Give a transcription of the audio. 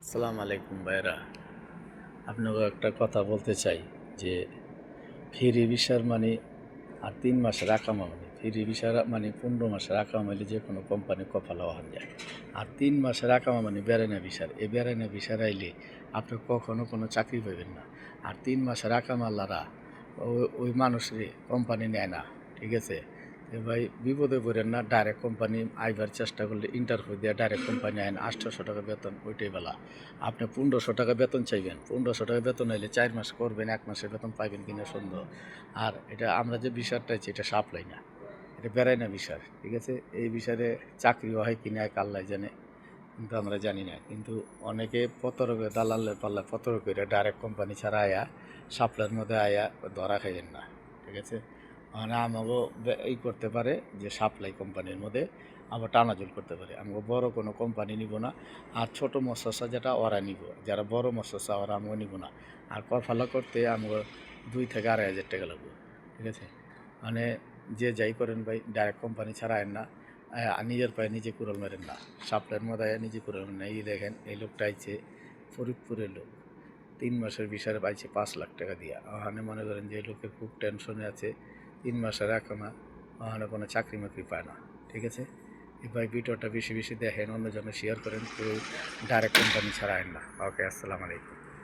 আসসালামু আলাইকুম ভাইরা। আপনাকে একটা কথা বলতে চাই যে ফ্রি ভিসার মানে আর ৩ মাসের আকামা মানে ফ্রি ভিসার মানে ১৫ মাসের আকামা হইলে যে কোনো কোম্পানি কপালে হওয়া যায়। আর ৩ মাসের আকামা মানে বেড়াইনা ভিসার। এই বেড়াইনা ভিসার আইলে আপনি কখনো কোনো চাকরি পাবেন না। আর ৩ মাসের আকামালারা ওই মানুষরে কোম্পানি নেয় না, ঠিক আছে? ভাই বিপদে পড়েন না, ডাইরেক্ট কোম্পানি আইবার চেষ্টা করলে ইন্টারভিউ দিয়ে ডাইরেক্ট কোম্পানি আইন ৮০০ টাকা বেতন, ওইটাই বেলা। আপনি ১৫০০ টাকা বেতন চাইবেন, ১৫০০ টাকা বেতন হইলে ৪ মাস করবেন, ১ মাসের বেতন পাইবেন কিনা সন্দেহ। আর এটা আমরা যে বিষয়টা আছি এটা সাপ্লাই না, এটা বেড়াই না বিষয়, ঠিক আছে? এই বিষয়ে চাকরিও হয় কিনা এক আল্লাহ জানে, কিন্তু আমরা জানি না। কিন্তু অনেকে প্রতারক দালালের পাল্লা প্রতারক করে ডাইরেক্ট কোম্পানি ছাড়া আয়া সাপ্লাইয়ের মধ্যে আয়া ধরা খাইয়েন না, ঠিক আছে? মানে আমাকেও এই করতে পারে যে সাপ্লাই কোম্পানির মধ্যে আবার টানাজুল করতে পারে। আমাকে বড় কোনো কোম্পানি নিব না, আর ছোটো মৎস্যসা যেটা ওরা নিব, যারা বড় মৎস্যসা ওরা আমাকে নিব না। আর কফালা করতে আমাকে ২ থেকে ২.৫ হাজার টাকা লাগবে, ঠিক আছে? মানে যে যাই করেন ভাই, ডাইরেক্ট কোম্পানি ছাড়া আয়েন না, নিজের পায়ে নিজে কুড়াল মারেন না, সাপ্লাইয়ের মধ্যে নিজে কুড়াল মারেন না। এই দেখেন এই লোকটা আইছে ফরিদপুরের লোক, ৩ মাসের ভিসারে পাইছে ৫ লাখ টাকা দিয়া। ওখানে মনে করেন যে লোকের খুব টেনশনে আছে, ৩ মাসের এখনো ওখানে কোনো চাকরি মাকরি পায় না, ঠিক আছে? ভাই ভিডিওটা বেশি বেশি দেখেন, অন্যজনে শেয়ার করেন, কেউ ডাইরেক্ট কোম্পানি ছাড়া আইন না। ওকে, আসসালামু আলাইকুম।